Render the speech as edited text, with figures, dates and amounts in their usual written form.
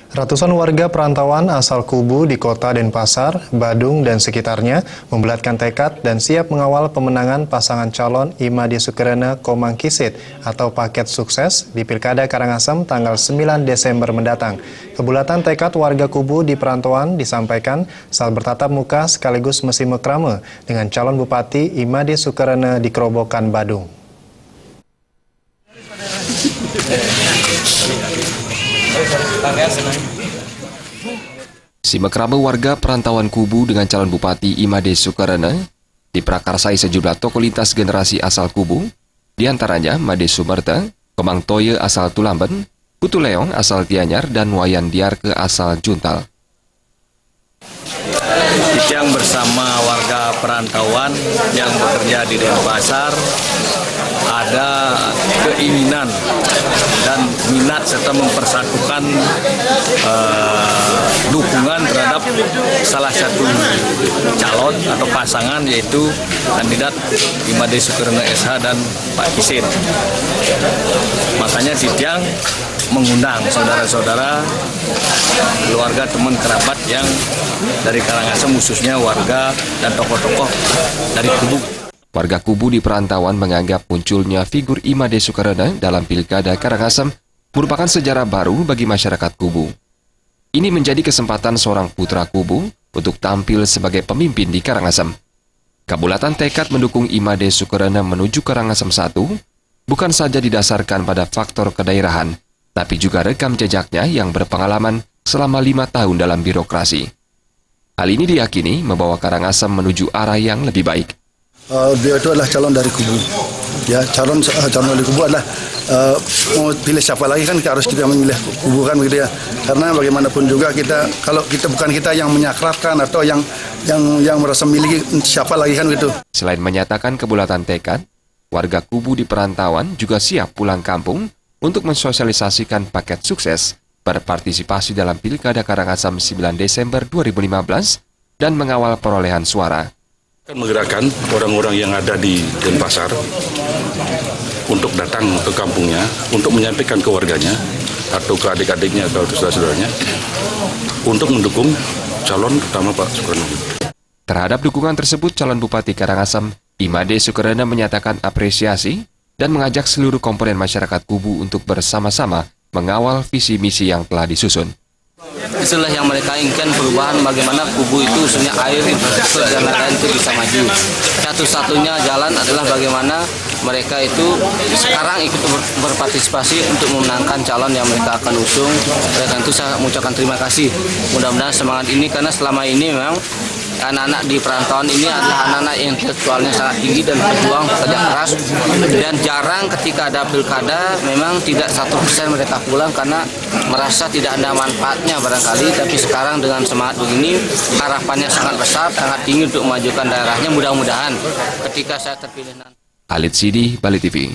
Ratusan warga perantauan asal Kubu di kota Denpasar, Badung, dan sekitarnya membulatkan tekad dan siap mengawal pemenangan pasangan calon Imade Sukerana Komang Kisit atau paket sukses di Pilkada Karangasem tanggal 9 Desember mendatang. Kebulatan tekad warga Kubu di perantauan disampaikan saat bertatap muka sekaligus mesi mekrame dengan calon Bupati Imade Sukerana di Kerobokan, Badung. Simekrame warga perantauan Kubu dengan calon Bupati Imade Sukerana diprakarsai sejumlah tokoh lintas generasi asal Kubu, diantaranya Made Sumerta, Komang Toye asal Tulamben, Putu Leong asal Tianyar, dan Wayan Diarke asal Juntal. Yang bersama warga perantauan yang bekerja di Denpasar ada keinginan dan minat serta mempersatukan dukungan terhadap salah satu calon atau pasangan, yaitu kandidat Imade Sukerana SH dan Pak Kisit. Makanya Titiang mengundang saudara-saudara, keluarga, teman kerabat yang dari Karangasem, khususnya warga dan tokoh-tokoh dari Kubu. Warga Kubu di perantauan menganggap munculnya figur Imade Sukerana dalam Pilkada Karangasem merupakan sejarah baru bagi masyarakat Kubu. Ini menjadi kesempatan seorang putra Kubu untuk tampil sebagai pemimpin di Karangasem. Kabulatan tekad mendukung Imade Sukerana menuju Karangasem 1 bukan saja didasarkan pada faktor kedaerahan, tapi juga rekam jejaknya yang berpengalaman selama 5 tahun dalam birokrasi. Hal ini diyakini membawa Karangasem menuju arah yang lebih baik. Beliau itu adalah calon dari Kubu. Ya, calon dari Kubu adalah mau pilih siapa lagi kan harus kita memilih Kubu kan begitu ya. Karena bagaimanapun juga kalau kita bukan kita yang menyakralkan atau yang merasa miliki siapa lagi kan gitu. Selain menyatakan kebulatan tekad, warga Kubu di perantauan juga siap pulang kampung untuk mensosialisasikan paket sukses berpartisipasi dalam Pilkada Karangasem 9 Desember 2015 dan mengawal perolehan suara. Menggerakkan orang-orang yang ada di Denpasar untuk datang ke kampungnya, untuk menyampaikan ke warganya atau ke adik-adiknya atau saudara-saudaranya untuk mendukung calon utama Pak Sukerana. Terhadap dukungan tersebut, calon Bupati Karangasem Imade Sukerana menyatakan apresiasi dan mengajak seluruh komponen masyarakat Kubu untuk bersama-sama mengawal visi misi yang telah disusun. Itulah yang mereka inginkan, perubahan bagaimana Kubu itu khususnya air, infrastruktur dan lain-lain itu bisa maju. Satu-satunya jalan adalah bagaimana mereka itu sekarang ikut berpartisipasi untuk memenangkan calon yang mereka akan usung. Dan tentu saya mengucapkan terima kasih. Mudah-mudahan semangat ini, karena selama ini memang anak-anak di perantauan ini adalah anak-anak yang intelektualnya sangat tinggi dan berjuang kerja keras, dan jarang ketika ada pilkada memang tidak 1% mereka pulang karena merasa tidak ada manfaatnya barangkali. Tapi sekarang dengan semangat begini, harapannya sangat besar, sangat tinggi untuk memajukan daerahnya. Mudah-mudahan ketika saya terpilih nanti. Khalid Sidi, Bali TV.